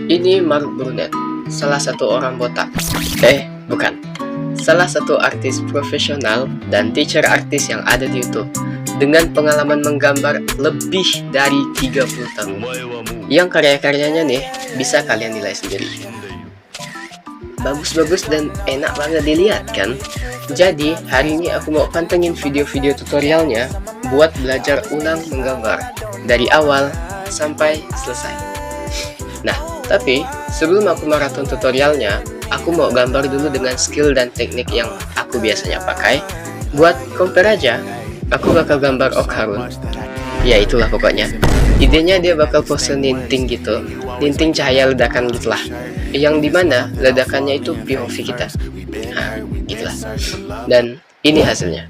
Ini Mark Brunet, salah satu orang botak. Bukan. Salah satu artis profesional dan teacher artis yang ada di YouTube dengan pengalaman menggambar lebih dari 30 tahun. Yang karya-karyanya nih bisa kalian nilai sendiri. Bagus-bagus dan enak banget dilihat kan? Jadi hari ini aku mau pantengin video-video tutorialnya buat belajar ulang menggambar dari awal sampai selesai. Nah, tapi sebelum aku maraton tutorialnya, aku mau gambar dulu dengan skill dan teknik yang aku biasanya pakai. Buat compare aja, aku bakal gambar Okarun. Ya itulah pokoknya. Idenya dia bakal pose ninting gitu, ninting cahaya ledakan gitulah. Yang dimana ledakannya itu POV kita. Nah, gitulah. Dan ini hasilnya.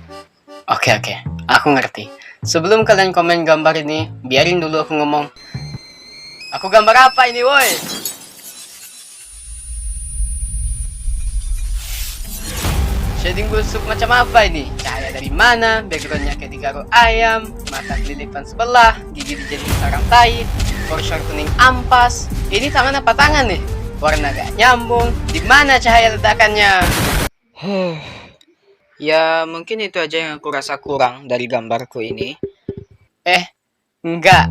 Oke, aku ngerti. Sebelum kalian komen gambar ini, biarin dulu aku ngomong. Aku gambar apa ini, woi? Shading busuk macam apa ini? Cahaya dari mana? Backgroundnya kayak digaro ayam, mata kelilipan sebelah, gigi dijadiin sarang tai, portion kuning ampas. Ini tangan apa tangan nih? Warna gak nyambung. Di mana cahaya ledakannya? Ya mungkin itu aja yang aku rasa kurang dari gambarku ini. Enggak.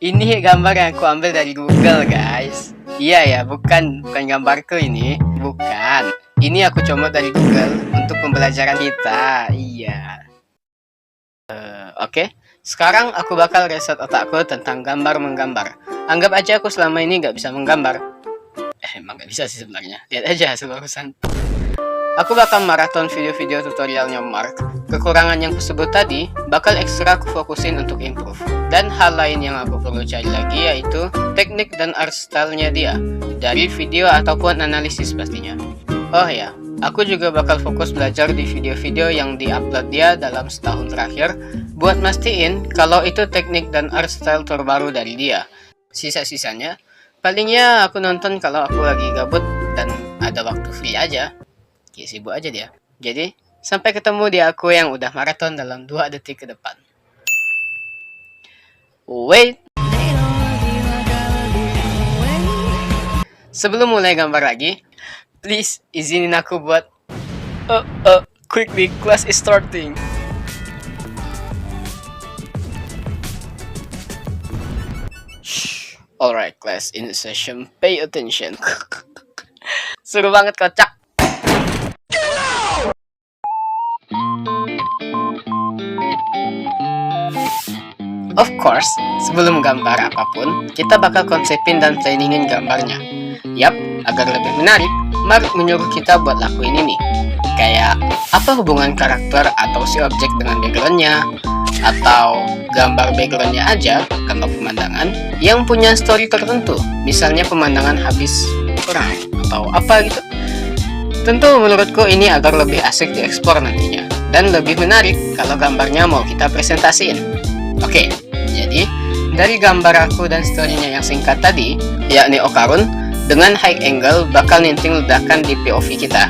Ini gambar yang aku ambil dari Google, guys. Iya ya, bukan gambarku ini. Bukan. Ini aku comot dari Google untuk pembelajaran kita. Iya. Oke. Sekarang aku bakal reset otakku tentang gambar menggambar. Anggap aja aku selama ini nggak bisa menggambar. Emang nggak bisa sih sebenarnya. Lihat aja hasil barusan. Aku bakal maraton video-video tutorialnya Mark. Kekurangan yang kusebut tadi bakal ekstra aku fokusin untuk improve. Dan hal lain yang aku perlu cari lagi yaitu teknik dan art style-nya dia. Dari video ataupun analisis pastinya. Oh ya, aku juga bakal fokus belajar di video-video yang di-upload dia dalam setahun terakhir buat mastiin kalau itu teknik dan art style terbaru dari dia. Sisa-sisanya, palingnya aku nonton kalau aku lagi gabut dan ada waktu free aja. Ya, sibuk aja dia. Jadi, sampai ketemu di aku yang udah maraton dalam 2 detik ke depan. Wait! Sebelum mulai gambar lagi, please izinin aku buat quickly, class is starting. Shh. Alright class, in session, pay attention. Seru banget kocak. Of course, sebelum gambar apapun, kita bakal konsepin dan planningin gambarnya. Yap, agar lebih menarik, Mark menyuruh kita buat lakuin ini. Kayak, apa hubungan karakter atau si objek dengan backgroundnya, atau gambar backgroundnya aja, kalau pemandangan, yang punya story tertentu, misalnya pemandangan habis perang, atau apa gitu. Tentu menurutku ini agar lebih asik diekspor nantinya, dan lebih menarik kalau gambarnya mau kita presentasiin. Oke, jadi dari gambar aku dan storynya yang singkat tadi, yakni Okarun, dengan high angle bakal ninting ledakan di POV kita.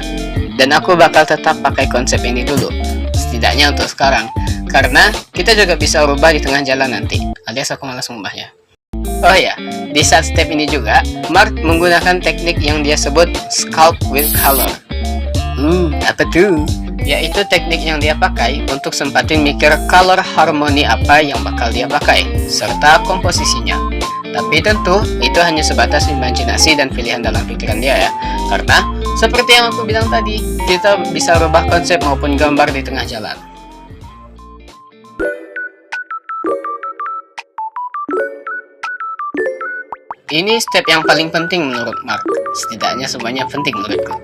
Dan aku bakal tetap pakai konsep ini dulu, setidaknya untuk sekarang, karena kita juga bisa rubah di tengah jalan nanti, alias aku malas ngubahnya. Oh ya, di saat step ini juga, Mark menggunakan teknik yang dia sebut sculpt with color. Apa tuh? Yaitu teknik yang dia pakai untuk sempatin mikir color harmoni apa yang bakal dia pakai, serta komposisinya. Tapi tentu, itu hanya sebatas imajinasi dan pilihan dalam pikiran dia ya. Karena, seperti yang aku bilang tadi, kita bisa rubah konsep maupun gambar di tengah jalan. Ini step yang paling penting menurut Mark. Setidaknya semuanya penting menurutku.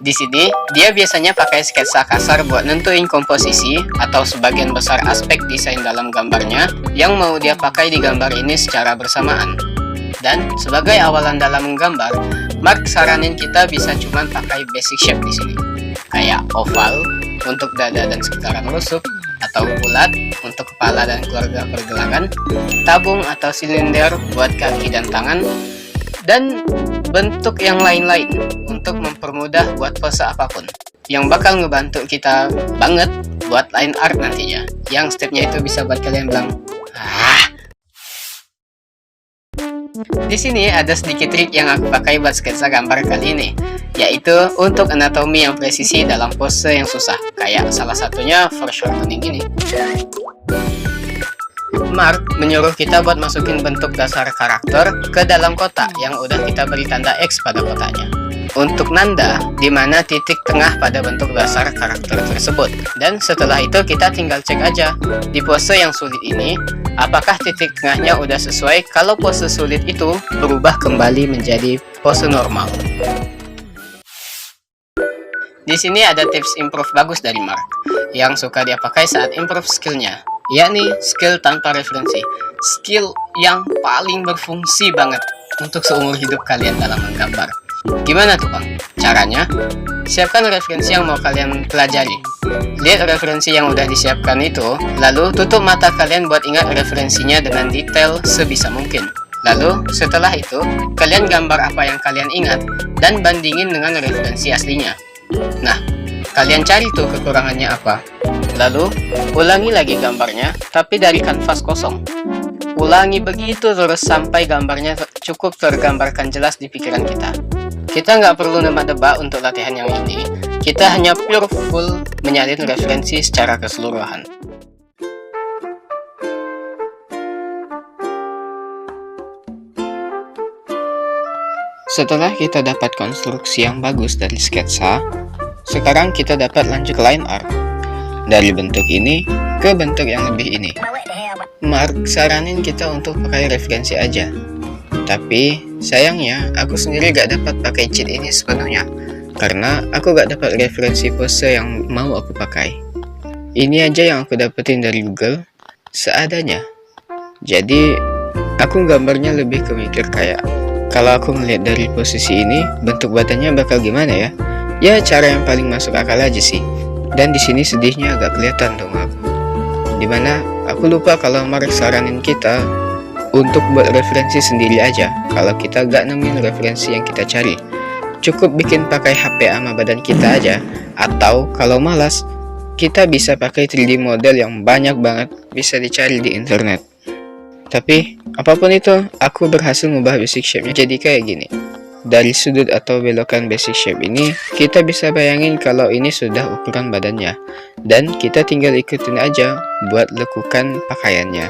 Di sini, dia biasanya pakai sketsa kasar buat nentuin komposisi atau sebagian besar aspek desain dalam gambarnya yang mau dia pakai di gambar ini secara bersamaan. Dan sebagai awalan dalam menggambar, Mark saranin kita bisa cuma pakai basic shape di sini. Kayak oval untuk dada dan sekitaran rusuk, atau bulat untuk kepala dan keluarga pergelangan, tabung atau silinder buat kaki dan tangan, dan bentuk yang lain-lain untuk mempermudah buat pose apapun, yang bakal ngebantu kita banget buat line art nantinya, yang stepnya itu bisa buat kalian bilang Di sini ada sedikit trik yang aku pakai buat sketsa gambar kali ini, yaitu untuk anatomi yang presisi dalam pose yang susah, kayak salah satunya foreshortening ini. Mark menyuruh kita buat masukin bentuk dasar karakter ke dalam kotak yang udah kita beri tanda X pada kotaknya, untuk nanda di mana titik tengah pada bentuk dasar karakter tersebut. Dan setelah itu kita tinggal cek aja di pose yang sulit ini, apakah titik tengahnya udah sesuai. Kalau pose sulit itu berubah kembali menjadi pose normal. Di sini ada tips improve bagus dari Mark yang suka dia pakai saat improve skillnya, yakni skill tanpa referensi. Skill yang paling berfungsi banget untuk seumur hidup kalian dalam menggambar. Gimana tuh Bang? Caranya? Siapkan referensi yang mau kalian pelajari. Lihat referensi yang udah disiapkan itu, lalu tutup mata kalian buat ingat referensinya dengan detail sebisa mungkin. Lalu setelah itu, kalian gambar apa yang kalian ingat dan bandingin dengan referensi aslinya. Nah, kalian cari tuh kekurangannya apa. Lalu, ulangi lagi gambarnya, tapi dari kanvas kosong. Ulangi begitu terus sampai gambarnya cukup tergambarkan jelas di pikiran kita. Kita nggak perlu nebak-nebak untuk latihan yang ini. Kita hanya pure full menyalin referensi secara keseluruhan. Setelah kita dapat konstruksi yang bagus dari sketsa, sekarang kita dapat lanjut ke line art. Dari bentuk ini ke bentuk yang lebih ini. Mark saranin kita untuk pakai referensi aja. Tapi sayangnya aku sendiri gak dapat pakai cheat ini sepenuhnya, karena aku gak dapat referensi pose yang mau aku pakai. Ini aja yang aku dapetin dari Google seadanya. Jadi aku gambarnya lebih ke mikir kayak, kalau aku ngeliat dari posisi ini bentuk badannya bakal gimana ya? Ya cara yang paling masuk akal aja sih. Dan di sini sedihnya agak kelihatan dong aku. Dimana aku lupa kalau Mark saranin kita untuk buat referensi sendiri aja. Kalau kita gak nemuin referensi yang kita cari, cukup bikin pakai HP sama badan kita aja. Atau kalau malas, kita bisa pakai 3D model yang banyak banget bisa dicari di internet. Tapi apapun itu, aku berhasil ngubah basic shape-nya jadi kayak gini. Dari sudut atau belokan basic shape ini, kita bisa bayangin kalau ini sudah ukuran badannya. Dan kita tinggal ikutin aja buat lekukan pakaiannya.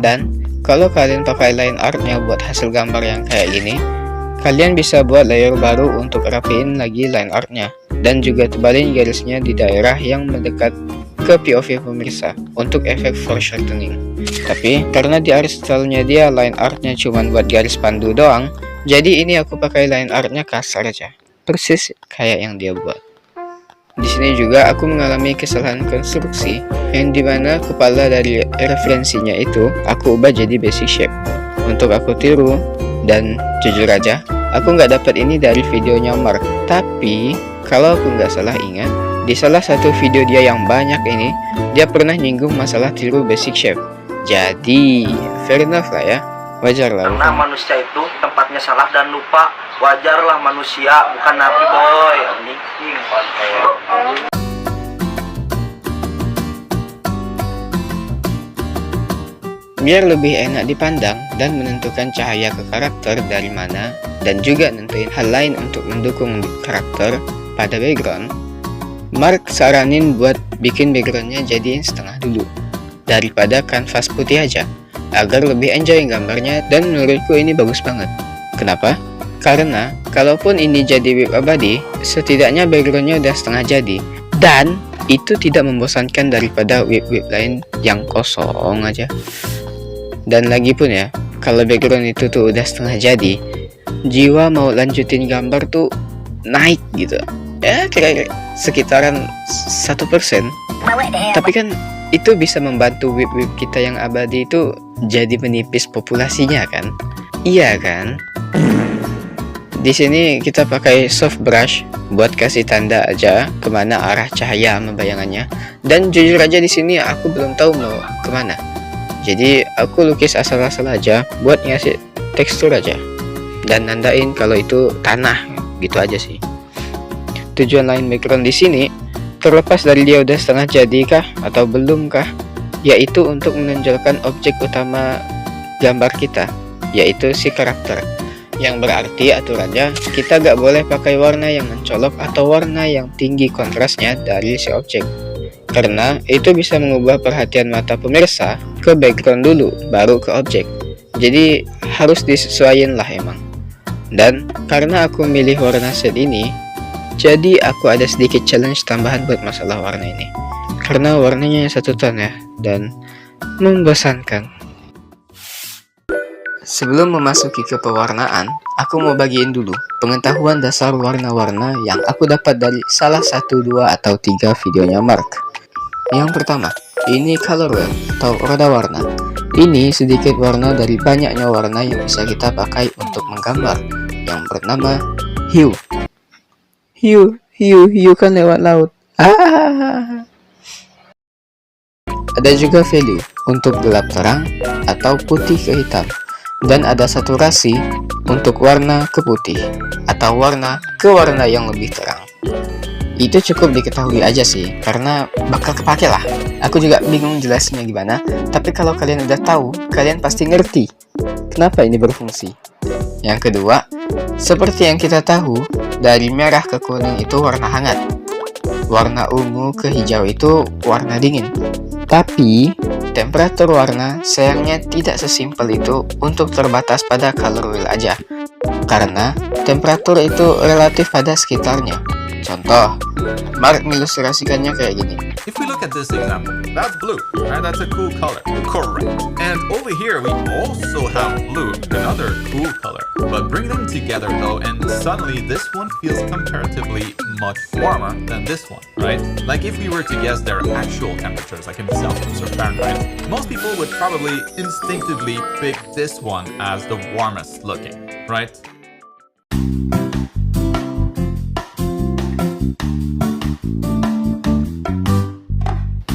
Dan kalau kalian pakai line artnya buat hasil gambar yang kayak gini, kalian bisa buat layer baru untuk rapiin lagi line artnya. Dan juga tebalin garisnya di daerah yang mendekat ke POV pemirsa untuk efek foreshortening. Tapi karena di art style-nya dia line artnya cuman buat garis pandu doang, jadi ini aku pakai line artnya kasar aja, persis kayak yang dia buat. Di sini juga aku mengalami kesalahan konstruksi, yang dimana kepala dari referensinya itu aku ubah jadi basic shape untuk aku tiru. Dan jujur aja, aku nggak dapat ini dari videonya Mark. Tapi kalau aku nggak salah ingat, di salah satu video dia yang banyak ini, dia pernah nyinggung masalah tiru basic shape. Jadi fair enough lah ya, wajar lah. Karena manusia itu tempatnya salah dan lupa, wajarlah manusia, bukan nabi boy. Biar lebih enak dipandang dan menentukan cahaya ke karakter dari mana, dan juga nentuin hal lain untuk mendukung karakter pada background, Mark saranin buat bikin backgroundnya jadiin setengah dulu daripada kanvas putih aja, agar lebih enjoy gambarnya. Dan menurutku ini bagus banget. Kenapa? Karena kalaupun ini jadi whip abadi, setidaknya backgroundnya udah setengah jadi, dan itu tidak membosankan daripada whip-whip lain yang kosong aja. Dan lagi pun ya, kalau background itu tuh udah setengah jadi, jiwa mau lanjutin gambar tuh naik gitu ya, kira-kira sekitaran 1%. Tapi kan itu bisa membantu whip-whip kita yang abadi itu jadi menipis populasinya kan? Iya kan? Di sini kita pakai soft brush buat kasih tanda aja kemana arah cahaya sama bayangannya. Dan jujur aja di sini aku belum tahu mau kemana. Jadi aku lukis asal-asal aja buat ngasih tekstur aja. Dan nandain kalau itu tanah, gitu aja sih. Tujuan line background di sini, terlepas dari dia udah setengah jadi kah atau belum kah, yaitu untuk menonjolkan objek utama gambar kita. yaitu si karakter. Yang berarti aturannya kita gak boleh pakai warna yang mencolok atau warna yang tinggi kontrasnya dari si objek, karena itu bisa mengubah perhatian mata pemirsa ke background dulu baru ke objek. Jadi harus disesuaikan lah emang. Dan karena aku milih warna shade ini, jadi aku ada sedikit challenge tambahan buat masalah warna ini, karena warnanya satu ton ya, dan membosankan. Sebelum memasuki ke pewarnaan, aku mau bagiin dulu pengetahuan dasar warna-warna yang aku dapat dari salah 1, 2, atau 3 videonya Mark. Yang pertama, ini color wheel atau roda warna. Ini sedikit warna dari banyaknya warna yang bisa kita pakai untuk menggambar, yang bernama hue. Hue kan lewat laut. Ada juga value untuk gelap terang atau putih ke hitam. Dan ada saturasi untuk warna ke putih atau warna ke warna yang lebih terang. Itu cukup diketahui aja sih, karena bakal kepake lah. Aku juga bingung jelasinnya gimana, tapi kalau kalian udah tahu, kalian pasti ngerti kenapa ini berfungsi. Yang kedua, seperti yang kita tahu, dari merah ke kuning itu warna hangat, warna ungu ke hijau itu warna dingin. Tapi temperatur warna sayangnya tidak sesimpel itu untuk terbatas pada color wheel aja, karena temperatur itu relatif pada sekitarnya. Contoh, Mark mengilustrasikannya kayak gini. If we look at this example, that's blue, right? That's a cool color. Correct. And over here, we also have blue, another cool color. But bring them together though, and suddenly this one feels comparatively much warmer than this one, right? Like if we were to guess their actual temperatures, like in Celsius or Fahrenheit, most people would probably instinctively pick this one as the warmest looking, right?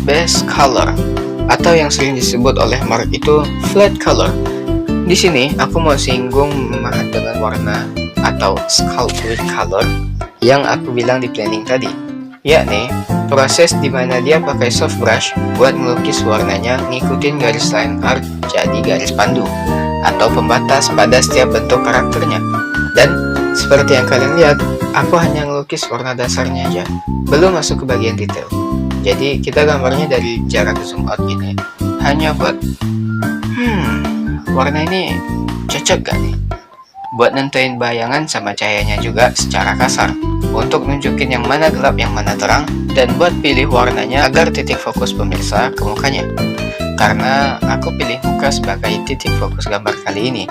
Base color atau yang sering disebut oleh Mark itu flat color. Di sini aku mau singgung memahat dengan warna atau sculpt with color yang aku bilang di planning tadi, yakni proses dimana dia pakai soft brush buat melukis warnanya ngikutin garis line art jadi garis pandu atau pembatas pada setiap bentuk karakternya. Dan seperti yang kalian lihat, aku hanya ngelukis warna dasarnya aja, belum masuk ke bagian detail. Jadi kita gambarnya dari jarak zoom out gini, hanya buat warna ini cocok gak nih? Buat nentuin bayangan sama cahayanya juga secara kasar, untuk nunjukin yang mana gelap yang mana terang, dan buat pilih warnanya agar titik fokus pemirsa ke mukanya. Karena aku pilih muka sebagai titik fokus gambar kali ini,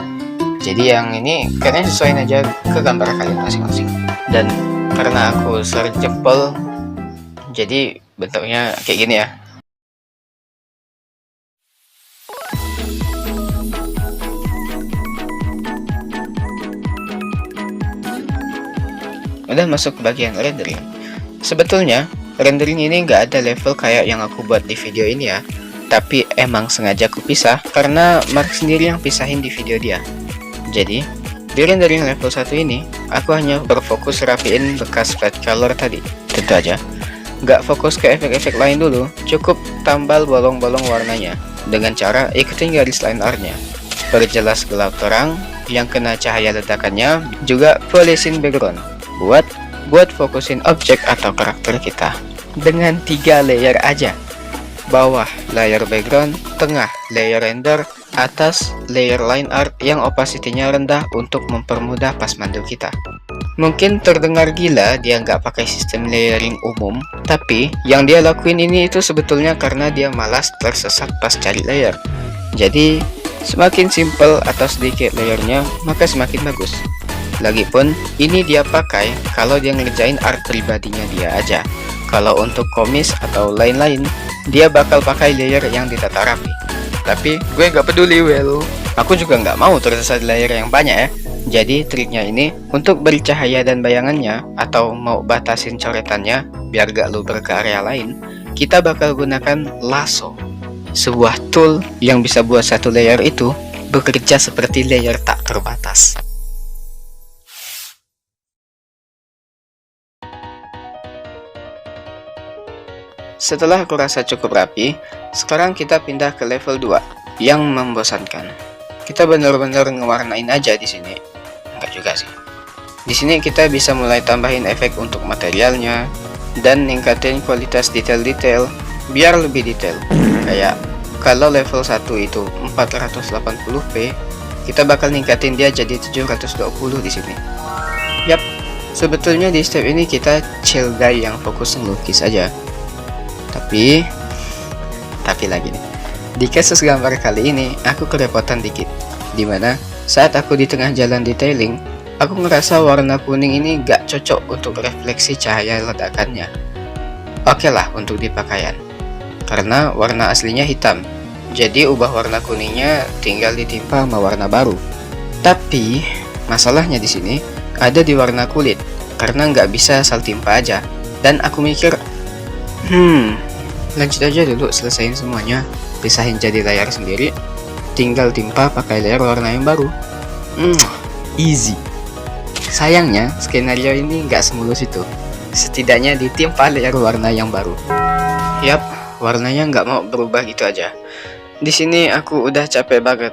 jadi yang ini kayaknya sesuaiin aja ke gambar kalian masing-masing. Dan karena aku serjempol, jadi bentuknya kayak gini ya. Udah masuk ke bagian rendering. Sebetulnya rendering ini nggak ada level kayak yang aku buat di video ini ya, tapi emang sengaja aku pisah karena Mark sendiri yang pisahin di video dia. Jadi di rendering level 1 ini aku hanya berfokus rapiin bekas flat color tadi. Tentu aja nggak fokus ke efek-efek lain dulu, cukup tambal bolong-bolong warnanya dengan cara ikutin garis line artnya. Perjelas gelap terang yang kena cahaya ledakannya, juga polisin background buat fokusin objek atau karakter kita dengan 3 layer aja. Bawah layer background, tengah layer render, atas layer line art yang opacity-nya rendah untuk mempermudah pasmandu kita. Mungkin terdengar gila dia nggak pakai sistem layering umum, tapi yang dia lakuin ini itu sebetulnya karena dia malas tersesat pas cari layer. Jadi semakin simple atau sedikit layernya, maka semakin bagus. Lagipun ini dia pakai kalau dia ngerjain art pribadinya dia aja. Kalau untuk komis atau lain-lain, dia bakal pakai layer yang ditata rapi. Tapi gue nggak peduli, aku juga nggak mau tersesat layer yang banyak ya. Jadi triknya ini untuk beri cahaya dan bayangannya, atau mau batasin coretannya biar gak luber ke area lain, kita bakal gunakan lasso, sebuah tool yang bisa buat satu layer itu bekerja seperti layer tak terbatas. Setelah aku rasa cukup rapi, sekarang kita pindah ke level 2 yang membosankan. kita benar-benar ngewarnain aja di sini. Enggak juga sih. Di sini kita bisa mulai tambahin efek untuk materialnya dan ningkatin kualitas detail-detail biar lebih detail. Kayak kalau level 1 itu 480p, kita bakal ningkatin dia jadi 720 di sini. Yap, sebetulnya di step ini kita chill guy yang fokus ngelukis aja. Tapi lagi nih. Di kasus gambar kali ini, aku kerepotan dikit. Dimana saat aku di tengah jalan detailing, aku ngerasa warna kuning ini gak cocok untuk refleksi cahaya ledakannya. Oke lah untuk di pakaian, karena warna aslinya hitam. Jadi ubah warna kuningnya tinggal ditimpa sama warna baru. Tapi masalahnya di sini ada di warna kulit, karena nggak bisa asal timpa aja. Dan aku mikir, lanjut aja dulu, selesain semuanya, pisahin jadi layar sendiri, tinggal timpa pakai layer warna yang baru. Easy. Sayangnya skenario ini nggak semulus itu. Setidaknya ditimpa layer warna yang baru. Yap, warnanya nggak mau berubah gitu aja. Di sini aku udah capek banget.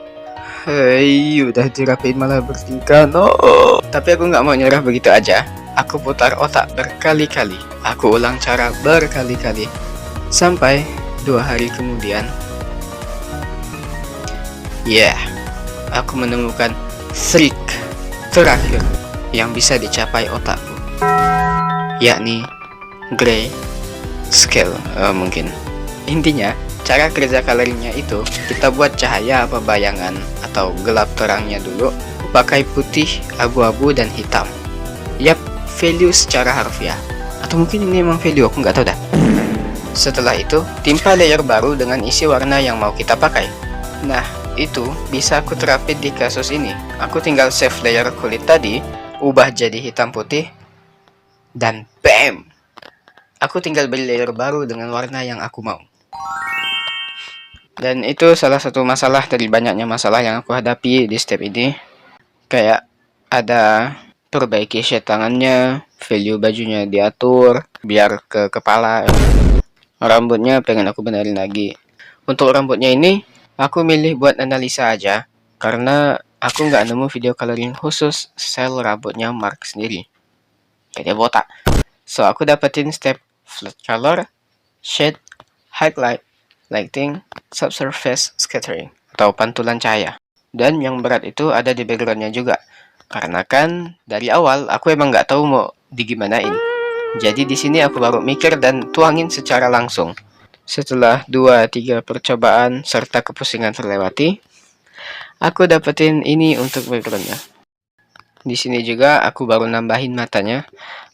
Hei, udah dirapiin malah bertingkah, no. Tapi aku nggak mau nyerah begitu aja. Aku putar otak berkali-kali. Aku ulang cara berkali-kali. Sampai 2 hari kemudian, aku menemukan trik terakhir yang bisa dicapai otakku, yakni gray scale. Mungkin intinya cara kerja coloringnya itu kita buat cahaya apa bayangan atau gelap terangnya dulu pakai putih, abu-abu, dan hitam. Yap, value secara harfiah, atau mungkin ini emang value, aku nggak tahu dah. Setelah itu timpa layer baru dengan isi warna yang mau kita pakai. Nah, itu bisa aku terapin di kasus ini. Aku tinggal save layer kulit tadi, ubah jadi hitam putih, dan BAM! Aku tinggal beli layer baru dengan warna yang aku mau. Dan itu salah satu masalah dari banyaknya masalah yang aku hadapi di step ini. Kayak ada perbaiki shade tangannya, value bajunya diatur biar ke kepala. Rambutnya pengen aku benerin lagi. Untuk rambutnya ini aku milih buat analisa aja, karena aku nggak nemu video coloring khusus style rambutnya Mark sendiri. Kayak botak. So aku dapetin step flat color, shade, highlight, lighting, subsurface scattering atau pantulan cahaya. Dan yang berat itu ada di backgroundnya juga, karena kan dari awal aku emang nggak tahu mau digimanain. Jadi di sini aku baru mikir dan tuangin secara langsung. Setelah 2-3 percobaan serta kepusingan terlewati, aku dapetin ini untuk backgroundnya. Di sini juga aku baru nambahin matanya.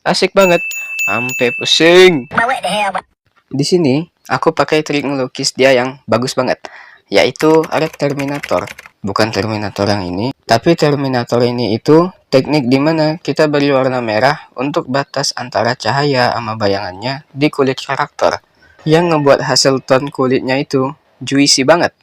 Asik banget, sampai pusing. Di sini aku pakai trik ngelukis dia yang bagus banget, yaitu Red Terminator. Bukan Terminator yang ini, tapi Terminator ini itu teknik dimana kita beri warna merah untuk batas antara cahaya sama bayangannya di kulit karakter, yang ngebuat hasil tone kulitnya itu juicy banget.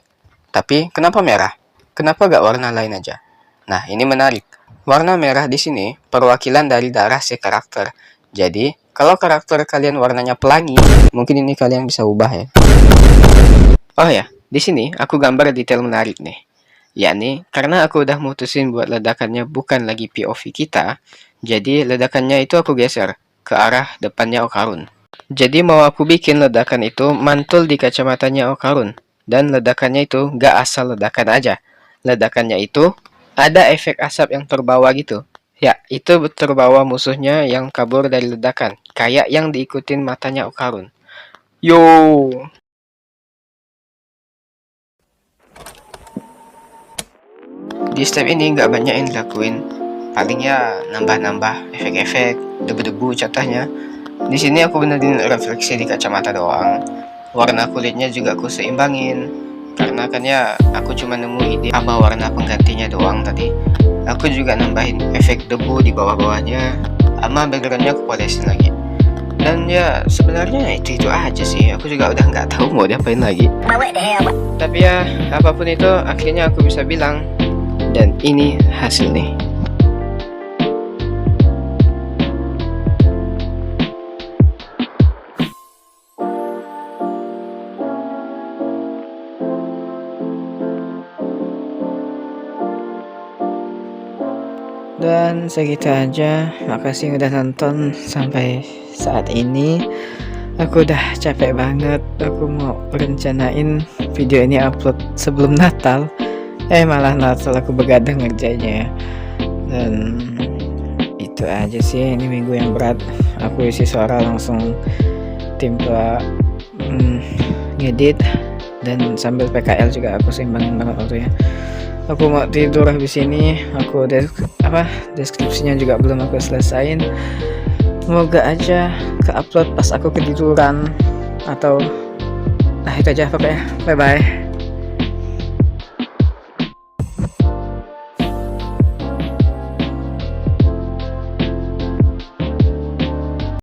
Tapi kenapa merah? Kenapa gak warna lain aja? Nah, ini menarik. Warna merah di sini perwakilan dari darah si karakter. Jadi kalau karakter kalian warnanya pelangi, mungkin ini kalian bisa ubah ya. Oh ya, di sini aku gambar detail menarik nih. Yakni karena aku udah mutusin buat ledakannya bukan lagi POV kita, jadi ledakannya itu aku geser ke arah depannya Okarun. Jadi mau aku bikin ledakan itu mantul di kacamatanya Okarun, dan ledakannya itu gak asal ledakan aja. Ledakannya itu ada efek asap yang terbawa gitu. Ya, itu terbawa musuhnya yang kabur dari ledakan, kayak yang diikutin matanya Okarun. Yo. Di step ini nggak banyak yang dilakuin, paling ya nambah-nambah efek-efek, debu-debu contohnya. Di sini aku benerin refleksi di kacamata doang. Warna kulitnya juga aku seimbangin, karena kan ya aku cuma nemu ide apa warna penggantinya doang tadi. Aku juga nambahin efek debu di bawah-bawahnya, sama backgroundnya aku polesin lagi. Dan ya sebenarnya itu aja sih. Aku juga udah nggak tahu mau diapain lagi. Tapi ya apapun itu akhirnya aku bisa bilang, dan ini hasilnya. Dan segitu aja, makasih udah nonton sampai saat ini. Aku udah capek banget, aku mau rencanain video ini upload sebelum Natal. Malah Natal aku begadang ngerjainnya ya. Dan itu aja sih, ini minggu yang berat. Aku isi suara langsung timpa ngedit, dan sambil PKL juga aku seimbangin banget waktunya. Aku mau tidur habis ini. Aku deskripsinya juga belum aku selesain. Semoga aja ke-upload pas aku ketiduran atau itu aja pokoknya. Bye bye.